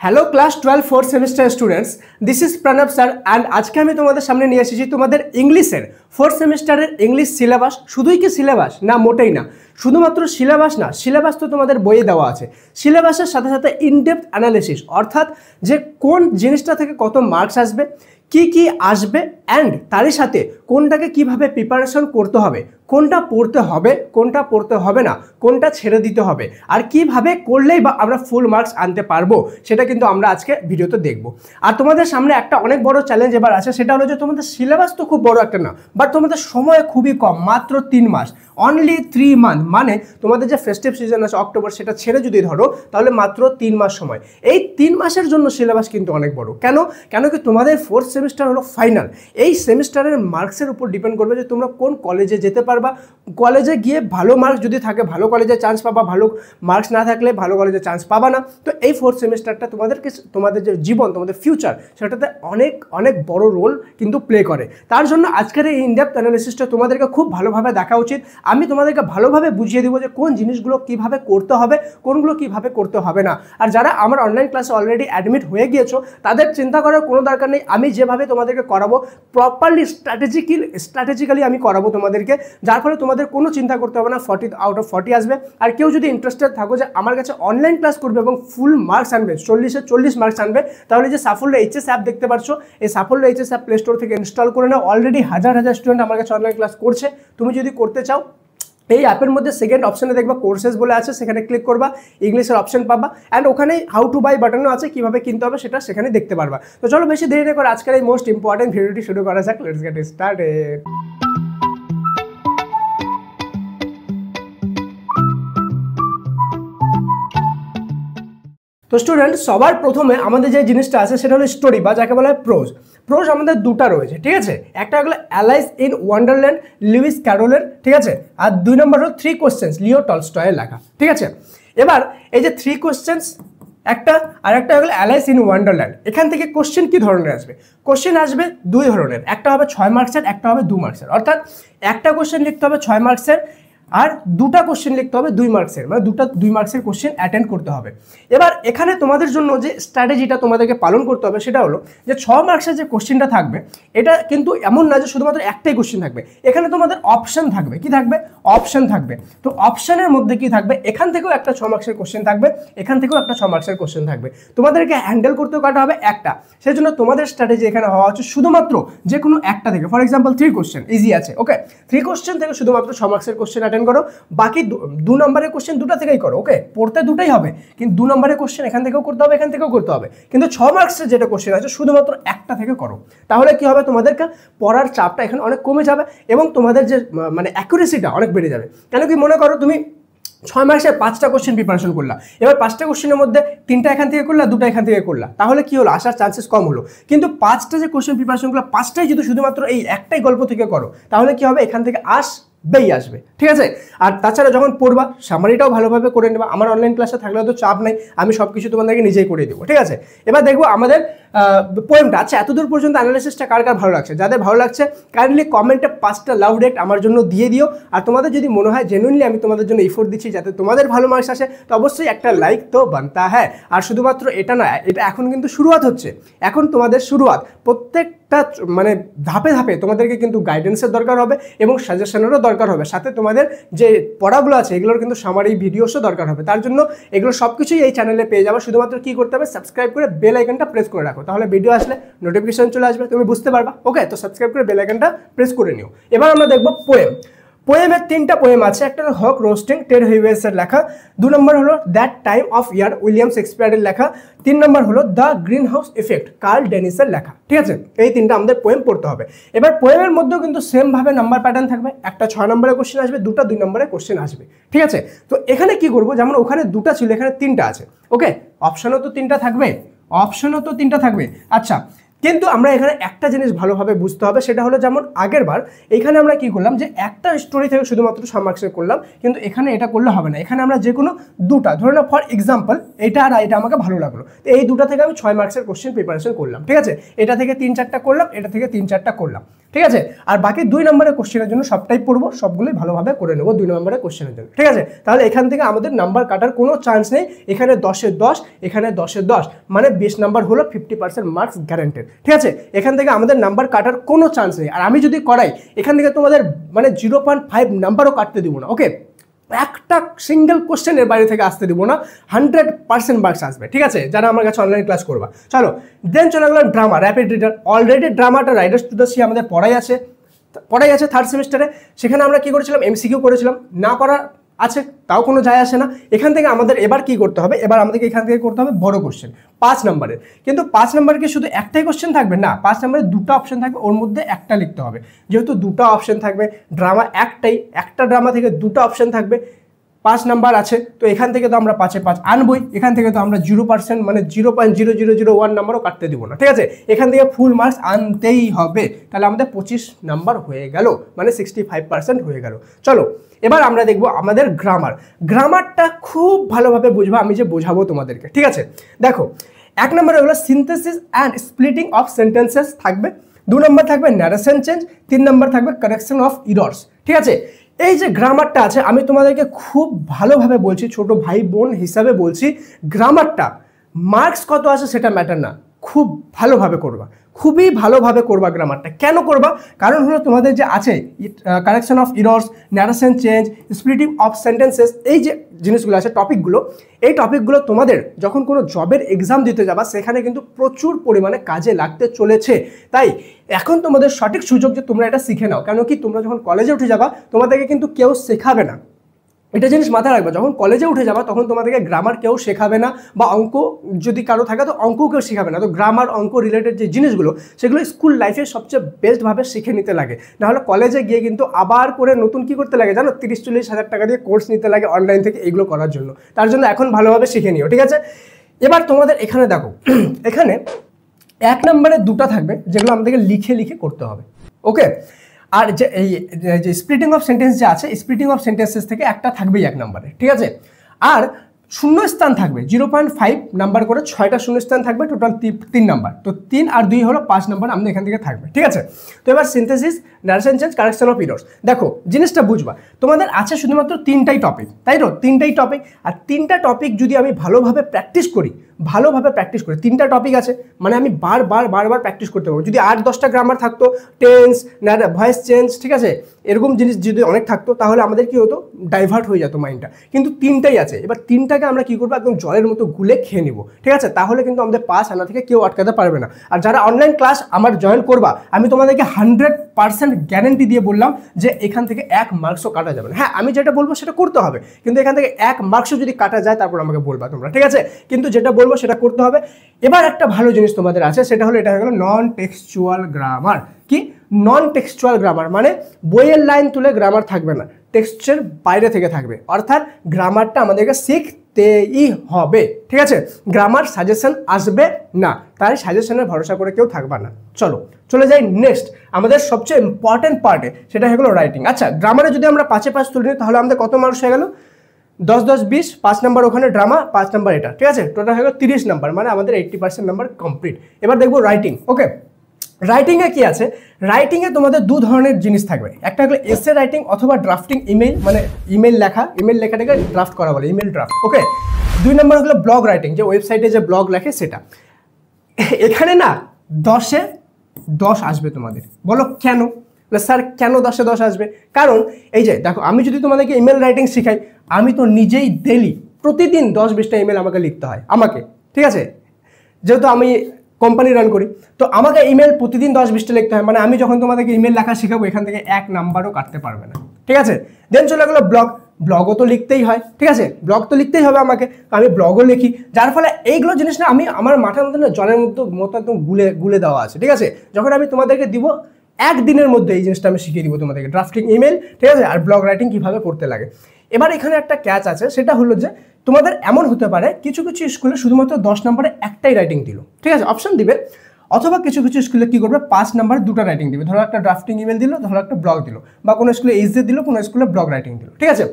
Hello class 12 4th semester students, this is Pranab sir and আজকে আমি তোমাদের সামনে নিয়ে এসেছি তোমাদের ইংলিশের 4th সেমিস্টারের ইংলিশ সিলেবাস। শুধুই কি সিলেবাস? না, মোটেই না। শুধুমাত্র সিলেবাস না, সিলেবাস তো তোমাদের বইয়ে দেওয়া আছে। সিলেবাসের সাথে সাথে ইনডেপথ অ্যানালিসিস, অর্থাৎ যে কোন জিনিসটা থেকে কত মার্কস আসবে, কি কি আসবে, অ্যান্ড তারই সাথে কোনটাকে কিভাবে প্রিপারেশন করতে হবে, কোনটা পড়তে হবে, কোনটা পড়তে হবে না, কোনটা ছেড়ে দিতে হবে, আর কিভাবে করলেই বা আমরা ফুল মার্কস আনতে পারবো, সেটা কিন্তু আমরা আজকে ভিডিওতে দেখব। আর তোমাদের সামনে একটা অনেক বড় চ্যালেঞ্জ এবার আছে, সেটা হলো যে তোমাদের সিলেবাস তো খুব বড় একটা না, বাট তোমাদের সময় খুবই কম, মাত্র 3 মাস, অনলি 3 মান্থ। মানে তোমাদের যে ফেস্টিভ সিজন আছে অক্টোবর, সেটা ছেড়ে যদি ধরো তাহলে মাত্র 3 মাস সময়। এই 3 মাসের জন্য সিলেবাস কিন্তু অনেক বড়। কেন কি তোমাদের 4th সেমিস্টার হলো ফাইনাল। এই সেমিস্টারের মার্কসের উপর ডিপেন্ড করবে যে তোমরা কোন কলেজে যেতে পারবা। কলেজে গিয়ে ভালো মার্কস যদি থাকে ভালো কলেজে চান্স পাবা, ভালো মার্কস না থাকলে ভালো কলেজে চান্স পাবা না। তো এই 4th সেমিস্টারটা তোমাদের যে জীবন, তোমাদের ফিউচার, সেটাতে অনেক অনেক বড় রোল কিন্তু প্লে করে। তার জন্য আজকের এই ইনডেপথ অ্যানালিসিসটা তোমাদেরকে খুব ভালোভাবে দেখা উচিত। আমি তোমাদেরকে ভালোভাবে বুঝিয়ে দেবো যে কোন জিনিসগুলো কিভাবে করতে হবে, কোনগুলো কিভাবে করতে হবে না। আর যারা আমার অনলাইন ক্লাসে অলরেডি অ্যাডমিট হয়ে গিয়েছো, তাদের চিন্তা করার কোনো দরকার নেই। আমি যেভাবে তোমাদেরকে করাবো প্রপারলি স্ট্র্যাটেজিক্যালি আমি করাবো তোমাদেরকে, যার ফলে তোমাদের কোনো চিন্তা করতে হবে না, 40 আউট অফ 40 আসবে। আর কেউ যদি ইন্টারেস্টেড থাকো যে আমার কাছে অনলাইন ক্লাস করবে এবং ফুল মার্কস আনবে, 40-এ 40 মার্কস আনবে, তাহলে যে সাফল্য এইচএস অ্যাপ দেখতে পাচ্ছ, এই সাফল্য এইচএস অ্যাপ প্লে স্টোর থেকে ইনস্টল করে নাও। অলরেডি হাজার হাজার স্টুডেন্ট আমার কাছে অনলাইন ক্লাস করছে। তুমি যদি করতে চাও, এই অ্যাপের মধ্যে সেকেন্ড অপশানে দেখবা কোর্সেস বলে আছে, সেখানে ক্লিক করবা, ইংলিশের অপশন পাবা, অ্যান্ড ওখানে হাউ টু বাই বাটনও আছে, কিভাবে কিনতে হবে সেটা সেখানে দেখতে পারবা। তো চলো বেশি দেরি না করে আজকের এই মোস্ট ইম্পর্টেন্ট ভিডিওটি শুরু করা যাক। Let's get started. তো স্টুডেন্ট, সবার প্রথমে আমাদের যে জিনিসটা আছে সেটা হলো স্টোরি, বা যাকে বলা হয় প্রোজ। প্রোজ আমাদের দুটা রয়েছে, ঠিক আছে। একটা হলো অ্যালাইস ইন ওয়ান্ডারল্যান্ড, লুইস ক্যারলের, ঠিক আছে। আর 2 নম্বর হলো 3 কোশ্চেন্স, লিও টলস্টয়ের লেখা, ঠিক আছে। এবার এই যে 3 কোশ্চেন্স একটা, আর একটা হলো অ্যালাইস ইন ওয়ান্ডারল্যান্ড। এখান থেকে কোশ্চেন কি ধরনের আসবে? কোশ্চেন আসবে 2 ধরনের, একটা হবে 6 মার্কসের, একটা হবে 2 মার্কসের। অর্থাৎ একটা কোশ্চেন লিখতে হবে 6 মার্কসের, আর 2টা কোশ্চেন লিখতে হবে 2 মার্কসের, মানে 2 মার্কসের কোশ্চেন অ্যাটেন্ড করতে হবে। এবার এখানে তোমাদের জন্য যে স্ট্র্যাটেজিটা তোমাদেরকে পালন করতে হবে সেটা হলো যে 6 মার্কসের যে কোশ্চেনটা থাকবে, এটা কিন্তু এমন না যে শুধুমাত্র একটাই কোশ্চেন থাকবে। এখানে তোমাদের অপশন থাকবে। কি থাকবে? অপশন থাকবে। তো অপশনের মধ্যে কি থাকবে? এখান থেকেও একটা 6 মার্কসের কোশ্চেন থাকবে, এখান থেকেও একটা 6 মার্কসের কোশ্চেন থাকবে। তোমাদেরকে হ্যান্ডেল করতেও কাটা হবে একটা। সেই জন্য তোমাদের স্ট্র্যাটেজি এখানে হওয়া হচ্ছে শুধুমাত্র যে কোনো একটা থেকে। ফর এক্সাম্পল 3 কোশ্চেন ইজি আছে, ওকে, 3 কোশ্চেন থেকে শুধুমাত্র 6 মার্কসের কোশ্চেন অ্যাটেন্ড করো। বাকি 2 নম্বরের কোশ্চেন 2টা থেকেই করো, ওকে। পড়তে 2টাই হবে, কিন্তু 2 নম্বরের কোশ্চেন এখান থেকেও করতে হবে, এখান থেকেও করতে হবে। কিন্তু 6 মার্কসের যেটা কোশ্চেন আছে শুধুমাত্র একটা থেকে করো। তাহলে কি হবে? তোমাদেরকে পড়ার চাপটা এখানে অনেক কমে যাবে এবং তোমাদের যে মানে অ্যাকুরেসিটা অনেক বেড়ে যাবে। কেন কি, মনে করো তুমি 6 মার্কসের 5টা কোশ্চেন প্রিপারেশন করলা, এবার 5টা কোশ্চেনের মধ্যে 3টা এখান থেকে করলা, 2টা এখান থেকে করলা, তাহলে কি হলো? আসার চান্সেস কম হলো। কিন্তু 5টা যে কোশ্চেন প্রিপারেশন করলা, 5টাই যদি শুধুমাত্র এই একটাই গল্প থেকে করো, তাহলে কি হবে? এখান থেকে আসবে, ঠিক আছে। আর তাছাড়া যখন পড়বা, সামারিটাও ভালোভাবে করে নেবা। আমার অনলাইন ক্লাসে থাকলে তো চাপ নাই, আমি সব কিছু তোমাদেরকে নিজেই করে দেবো, ঠিক আছে। এবার দেখবো আমাদের পোয়েমটা। আচ্ছা, এতদূর পর্যন্ত অ্যানালিসিসটা কার কার ভালো লাগছে? যাদের ভালো লাগছে কাইন্ডলি কমেন্টে 5টা লাভ রেট আমার জন্য দিয়ে দিও। আর তোমাদের যদি মনে হয় জেনুইনলি আমি তোমাদের জন্য এফোর্ট দিচ্ছি যাতে তোমাদের ভালো মার্কস আসে, তো অবশ্যই একটা লাইক তো বানতা হ্যাঁ। আর শুধুমাত্র এটা না, এটা এখন কিন্তু শুরুয়াত হচ্ছে, এখন তোমাদের শুরুয়াত। প্রত্যেকটা মানে ধাপে ধাপে তোমাদেরকে কিন্তু গাইডেন্সের দরকার হবে এবং সাজেশনেরও দরকার হবে। সাথে তোমাদের যে পড়াগুলো আছে এগুলোর কিন্তু সামারি ভিডিওসও দরকার হবে। তার জন্য এগুলো সব কিছুই এই চ্যানেলে পেয়ে যাবে। শুধুমাত্র কি করতে হবে? সাবস্ক্রাইব করে বেল আইকনটা প্রেস করে রাখো, তাহলে ভিডিও আসলে নোটিফিকেশন চলে আসবে, তুমি বুঝতে পারবা, ওকে। তো সাবস্ক্রাইব করে বেল আইকনটা প্রেস করে নিও। এবার আমরা দেখবো পোয়েম। পোয়েমের 3টা পোয়েম আছে। একটা হলো হক রোস্টিং, টেড হিউয়েসের লেখা। 2 নম্বর হলো that time of year, William শেক্সপিয়ারের লেখা। 3 নম্বর হলো the greenhouse effect, Carl ডেনিসের লেখা, ঠিক আছে। এই 3টা আমাদের পোয়েম পড়তে হবে। এবার পোয়েমের মধ্যেও কিন্তু সেমভাবে নাম্বার প্যাটার্ন থাকবে। একটা 6 নম্বরের কোশ্চেন আসবে, 2টা 2 নম্বরের কোশ্চেন আসবে, ঠিক আছে। তো এখানে কি করবো? যেমন ওখানে 2টা ছিল, এখানে 3টা আছে, ওকে। অপশনও তো 3টা থাকবে, আচ্ছা। কিন্তু আমরা এখানে একটা জিনিস ভালোভাবে বুঝতে হবে, সেটা হলো যেমন আগের বার এখানে আমরা কি করলাম যে একটা স্টোরি থেকে শুধুমাত্র 6 মার্কসের করলাম, কিন্তু এখানে এটা করলে হবে না। এখানে আমরা যে কোনো 2টা, ধরে নাও ফর এক্সাম্পল এটা আর এটা আমাকে ভালো লাগলো, তো এই 2টা থেকে আমি 6 মার্কসের কোশ্চেন প্রিপারেশন করলাম, ঠিক আছে। এটা থেকে 3-4টা করলাম, এটা থেকে 3-4টা করলাম। ঠিক আছে। আর বাকি 2 নম্বরের কোশ্চেনের জন্য সবটাই পড়বো, সবগুলোই ভালোভাবে করে নেবো 2 নম্বরের কোশ্চেনের জন্য, ঠিক আছে। তাহলে এখান থেকে আমাদের নাম্বার কাটার কোনো চান্স নেই, এখানে 10-এ 10, এখানে 10-এ 10, মানে 20 নাম্বার হলো 50% মার্কস গ্যারান্টেড, ঠিক আছে। এখান থেকে আমাদের নাম্বার কাটার কোনো চান্স নেই। আর আমি যদি করাই এখান থেকে তোমাদের মানে 0.5 নাম্বারও কাটতে দিব না, ওকে। একটা সিঙ্গেল কোশ্চেনের বাইরে থেকে আসতে দিব না, 100% মার্কস আসবে, ঠিক আছে, যারা আমার কাছে অনলাইন ক্লাস করবা। চলো দেন চলে গেলাম ড্রামা, র্যাপিড রিডার। অলরেডি ড্রামাটা রাইডার্স টু দ্য সি আমাদের পড়াই আছে 3rd সেমিস্টারে। সেখানে আমরা কি করেছিলাম, এমসিকিউ করেছিলাম, না করা আছে তাও কোনো যায় আসে না। এখান থেকে আমাদের এবার কি করতে হবে, এবার আমাদেরকে এখান থেকে করতে হবে বড় কোশ্চেন 5 নম্বরের। কিন্তু 5 নম্বরে কি শুধু একটাই কোশ্চেন থাকবে না, 5 নম্বরে 2টা অপশন থাকবে, ওর মধ্যে একটা লিখতে হবে। যেহেতু 2টা অপশন থাকবে, ড্রামা একটাই, একটা ড্রামা থেকে 2টা অপশন থাকবে, 5 নাম্বার আছে, তো এখান থেকে তো আমরা 5-এ 5 আনবই, এখান থেকে তো আমরা 0% মানে 0.0001 নাম্বারও কাটতে দিব না, ঠিক আছে। এখান থেকে ফুল মার্কস আনতেই হবে, তাহলে আমাদের 25 নাম্বার হয়ে গেল, মানে 65% হয়ে গেল। চলো এবার আমরা দেখবো আমাদের গ্রামার। গ্রামারটা খুব ভালোভাবে বুঝবো, আমি যে বোঝাবো তোমাদেরকে, ঠিক আছে। দেখো 1 নম্বরে হলো synthesis and splitting of sentences থাকবে, 2 নম্বর থাকবে ন্যারেশন চেঞ্জ, 3 নম্বর থাকবে কারেকশন অফ ইরর্স, ঠিক আছে। এই যে গ্রামারটা আছে, আমি তোমাদেরকে খুব ভালোভাবে বলছি, ছোট ভাই বোন হিসাবে বলছি, গ্রামারটা মার্কস কত আছে সেটা ম্যাটার না, খুব ভালোভাবে করবা, খুবই ভালোভাবে করবা গ্রামারটা। কেন করবা, কারণ হলো তোমাদের যে আছে correction of errors, narration change, splitting of sentences, এই যে জিনিসগুলো আছে টপিকগুলো, এই টপিকগুলো তোমাদের যখন কোনো জবের এক্সাম দিতে যাবা সেখানে কিন্তু প্রচুর পরিমাণে কাজে লাগতে চলেছে। তাই এখন তোমাদের সঠিক সুযোগ যে তোমরা এটা শিখে নাও, কেন কি তোমরা যখন কলেজে উঠে যাবা তোমাদেরকে কিন্তু কেউ শেখাবে না, এটা জিনিস মাথায় রাখবে। যখন কলেজে উঠে যাবা তখন তোমাদেরকে গ্রামার কেউ শেখাবে না, বা অঙ্ক যদি কারো থাকে তো অঙ্ক কেউ শেখাবে না। তো গ্রামার অঙ্ক রিলেটেড যে জিনিসগুলো সেগুলো স্কুল লাইফে সবচেয়ে বেস্টভাবে শিখে নিতে লাগে, নাহলে কলেজে গিয়ে কিন্তু আবার করে নতুন কি করতে লাগে জানো, 30-40 হাজার টাকা দিয়ে কোর্স নিতে লাগে অনলাইন থেকে এইগুলো করার জন্য। তার জন্য এখন ভালোভাবে শিখে নিও, ঠিক আছে। এবার তোমাদের এখানে দেখো, এখানে 1 নম্বরে 2টা থাকবে যেগুলো আমাদেরকে লিখে লিখে করতে হবে, ওকে। আর যে এই যে স্প্লিটিং অফ সেন্টেন্স যে আছে, স্প্লিটিং অফ সেন্টেন্সেস থেকে একটা থাকবেই 1 নম্বরে, ঠিক আছে। আর শূন্যস্থান থাকবে 0.5 নাম্বার করে, 6টা শূন্যস্থান থাকবে, টোটাল 3 নাম্বার। তো 3 আর 2 হলো 5 নাম্বার আমাদের এখান থেকে থাকবে, ঠিক আছে। তো এবার synthesis, narration change, correction of errors. দেখো জিনিসটা বুঝবা, তোমাদের আছে শুধুমাত্র 3টাই টপিক, তাই তো, 3টাই টপিক। আর 3টা টপিক যদি আমি ভালোভাবে প্র্যাকটিস করি, 3টা টপিক আছে মানে আমি বারবার প্র্যাকটিস করতে পারবো। যদি 8-10টা গ্রামার থাকতো, টেন্স, ভয়েস চেঞ্জ, ঠিক আছে, এরকম জিনিস যদি অনেক থাকতো তাহলে আমাদের কি হতো, ডাইভার্ট হয়ে যেত মাইন্ডটা। কিন্তু 3টাই আছে, এবার 3টাকে আমরা কি করবো, একদম জলের মতো গুলে খেয়ে নিব, ঠিক আছে। তাহলে কিন্তু আমাদের পাস আনা থেকে কেউ আটকাতে পারবে না। আর যারা অনলাইন ক্লাস আমার জয়েন করবা, আমি তোমাদেরকে 100% গ্যারেন্টি দিয়ে বললাম যে এখান থেকে 1 মার্কসও কাটা যাবে না। হ্যাঁ, আমি যেটা বলবো সেটা করতে হবে, কিন্তু এখান থেকে 1 মার্কসও যদি কাটা যায় তারপর আমাকে বলবা তোমরা, ঠিক আছে। কিন্তু যেটা বলবো সেটা করতে হবে। এবার একটা ভালো জিনিস তোমাদের আছে, সেটা হলো এটা হয়ে গেল নন টেক্সচুয়াল গ্রামার। কি নন টেক্সচুয়াল গ্রামার মানে বইয়ের লাইন তুলে গ্রামার থাকবে না, টেক্সটের বাইরে থেকে থাকবে, অর্থাৎ গ্রামারটা আমাদেরকে শিখতেই হবে, ঠিক আছে। গ্রামার সাজেশন আসবে না, তাই সাজেশনের ভরসা করে কেউ থাকবে না। চলো চলে যাই নেক্সট আমাদের সবচেয়ে ইম্পর্টেন্ট পার্টে, সেটা হয়ে গেল রাইটিং। আচ্ছা, গ্রামারে যদি আমরা 5-এ 5 তুলে নিই তাহলে আমাদের কত মার্কস হয়ে গেল, 10-10-20, 5 নাম্বার ওখানে ড্রামা, 5 নাম্বার এটা, ঠিক আছে। টোটাল হয়ে গেল 30 নাম্বার, মানে আমাদের 80% নাম্বার কমপ্লিট। এবার দেখবো রাইটিং, ওকে। রাইটিংয়ে কি আছে, রাইটিংয়ে তোমাদের 2 ধরনের জিনিস থাকবে, একটা হলো এসে রাইটিং অথবা ড্রাফটিং ইমেল, মানে ইমেল লেখাটাকে ড্রাফট করা বলে, ইমেল ড্রাফট, ওকে। 2 নম্বর হলো ব্লগ রাইটিং, যে ওয়েবসাইটে যে ব্লগ লেখে সেটা। এখানে না 10-এ 10 আসবে তোমাদের, বলো কেন? স্যার কেন 10-এ 10 আসবে? কারণ এই যে দেখো, আমি যদি তোমাদেরকে ইমেল রাইটিং শেখাই, আমি তো নিজেই ডেলি প্রতিদিন 10-20টা ইমেল আমাকে লিখতে হয়, ঠিক আছে। যেহেতু আমি কোম্পানি রান করি, তো আমাকে ইমেল প্রতিদিন 10-20টা লিখতে হয়, মানে আমি যখন তোমাদেরকে ইমেল লেখা শেখাবো এখান থেকে 1 নাম্বারও কাটতে পারবে না, ঠিক আছে। দেন চলে গেলো ব্লগও তো লিখতেই হয়, ঠিক আছে, ব্লগ তো লিখতেই হবে আমাকে, আমি ব্লগও লিখি, যার ফলে এইগুলো জিনিস না আমি আমার মাথার মধ্যে না জলের মতো একদম গুলে দেওয়া আছে, ঠিক আছে। যখন আমি তোমাদেরকে দিব 1 দিনের মধ্যে এই জিনিসটা আমি শিখিয়ে দিব তোমাদেরকে, ড্রাফটিং ইমেল, ঠিক আছে, আর ব্লগ রাইটিং কীভাবে করতে লাগে। এবার এখানে একটা ক্যাচ আছে, সেটা হলো যে তোমাদের এমন হতে পারে কিছু কিছু স্কুলে শুধুমাত্র 10 নম্বরে একটাই রাইটিং দিল, ঠিক আছে, অপশন দিবে, অথবা কিছু কিছু স্কুলে কি করবে 5 নম্বরে 2টা রাইটিং দিবে, ধরো একটা ড্রাফটিং ইমেল দিল, ধরো একটা ব্লগ দিল, বা কোনো স্কুলে এইচডি দিল, কোনো স্কুলে ব্লগ রাইটিং দিল, ঠিক আছে,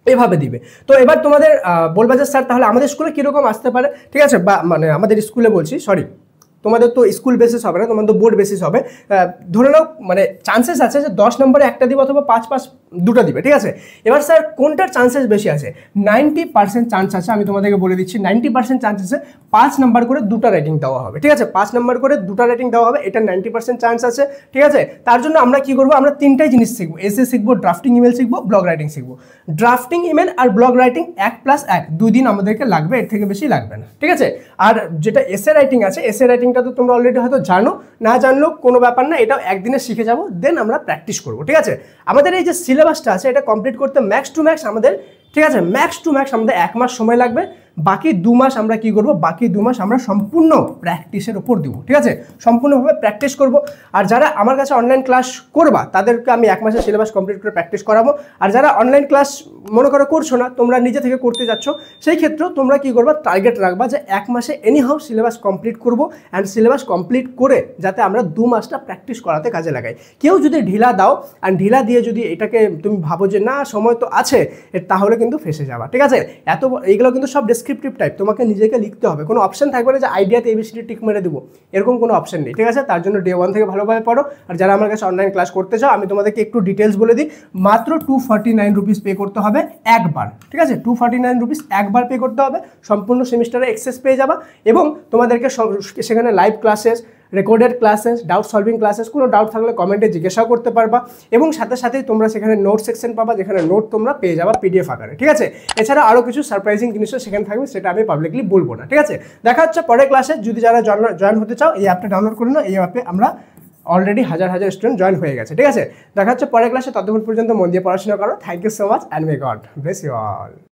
এভাবে দিবে। তো এবার তোমাদের বলবা যে স্যার তাহলে আমাদের স্কুলে কীরকম আসতে পারে, ঠিক আছে, বা মানে আমাদের স্কুলে বলছি, সরি, তোমাদের তো স্কুল বেসিস হবে না, তোমাদের তো বোর্ড বেসিস হবে। ধরে নাও মানে চান্সেস আছে যে 10 নম্বরে একটা দিবে অথবা 5 দুটো দিবে, ঠিক আছে। এবার স্যার কোনটার চান্সেস বেশি আছে? 90% চান্স আছে, আমি তোমাদেরকে বলে দিচ্ছি 90% চান্স আছে 5 নাম্বার করে দুটো রেটিং দেওয়া হবে, ঠিক আছে। 5 নাম্বার করে দুটো রেটিং দেওয়া হবে, এটা 90% চান্স আছে, ঠিক আছে। তার জন্য আমরা কি করবো, আমরা তিনটাই জিনিস শিখবো, এসে শিখবো, ড্রাফটিং ইমেল শিখবো, ব্লগ রাইটিং শিখবো। ড্রাফটিং ইমেল আর ব্লগ রাইটিং 1+1 2 দিন আমাদেরকে লাগবে, এর থেকে বেশি লাগবে না, ঠিক আছে। আর যেটা এসে রাইটিং আছে, এসে রাইটিংটা তো তোমরা অলরেডি হয়তো জানো, না জানলেও কোনো ব্যাপার না, এটাও একদিনে শিখে যাবো, দেন আমরা প্র্যাকটিস করবো, ঠিক আছে। আমাদের এই যে সিলেবাসটা আছে এটা কমপ্লিট করতে ম্যাক্স টু ম্যাক্স আমাদের, ঠিক আছে, ম্যাক্স টু ম্যাক্স আমাদের 1 মাস সময় লাগবে। বাকি 2 মাস আমরা কি করব, বাকি 2 মাস আমরা সম্পূর্ণ প্র্যাকটিসের উপর দিব, ঠিক আছে, সম্পূর্ণভাবে প্র্যাকটিস করব। আর যারা আমার কাছে অনলাইন ক্লাস করবা তাদেরকে আমি 1 মাসের সিলেবাস কমপ্লিট করে প্র্যাকটিস করাবো। আর যারা অনলাইন ক্লাস মনে করো করছো না, তোমরা নিজে থেকে করতে যাচ্ছ, সেই ক্ষেত্রে তোমরা কি করবা, টার্গেট রাখবা যে 1 মাসে এনিহাউ সিলেবাস কমপ্লিট করব, অ্যান্ড সিলেবাস কমপ্লিট করে যাতে আমরা 2 মাসটা প্র্যাকটিস করাতে কাজে লাগাই। কেউ যদি ঢিলা দাও আর ঢিলা দিয়ে যদি এটাকে তুমি ভাবো যে না সময় তো আছে, তাহলে কিন্তু ফেসে যাবা, ঠিক আছে। এইগুলো কিন্তু সব ডেসক্রিপটিভ টাইপ, তোমাকে নিজেকে লিখতে হবে, কোনো অপশন থাকবে না যে আইডিয়াতে এবিসিডি টিক মেরে দেবো, এরকম কোনো অপশন নেই, ঠিক আছে। তার জন্য ডে 1 থেকে ভালোভাবে পড়ো। আর যারা আমার কাছে অনলাইন ক্লাস করতে চাও, আমি তোমাদেরকে একটু ডিটেলস বলে দিই, মাত্র 249 রুপিস পে করতে হবে একবার, ঠিক আছে। 249 রুপিস একবার পে করতে হবে, সম্পূর্ণ সেমিস্টারে এক্সেস পেয়ে যাবা, এবং তোমাদেরকে সেখানে live classes, recorded classes, doubt solving classes, কোনো ডাউট থাকলে কমেন্টে জিজ্ঞাসাও করতে পারবা, এবং সাথে সাথেই তোমরা সেখানে নোট সেকশন পাবা, যেখানে নোট তোমরা পেয়ে যাবা পিডিএফ আকারে, ঠিক আছে। এছাড়া আরও কিছু সারপ্রাইজিং জিনিসও সেখানে থাকবে, সেটা আমি পাবলিকলি বলবো না, ঠিক আছে। দেখা হচ্ছে পরের ক্লাসে। যদি যারা জয়েন হতে চাও, এই অ্যাপটা ডাউনলোড করে নাও, এই অ্যাপে আমরা অলরেডি হাজার স্টুডেন্ট জয়েন হয়ে গেছে, ঠিক আছে। দেখা হচ্ছে পরের ক্লাসে, ততক্ষণ পর্যন্ত মন দিয়ে পড়াশোনা করো। Thank you so much and may God bless you all.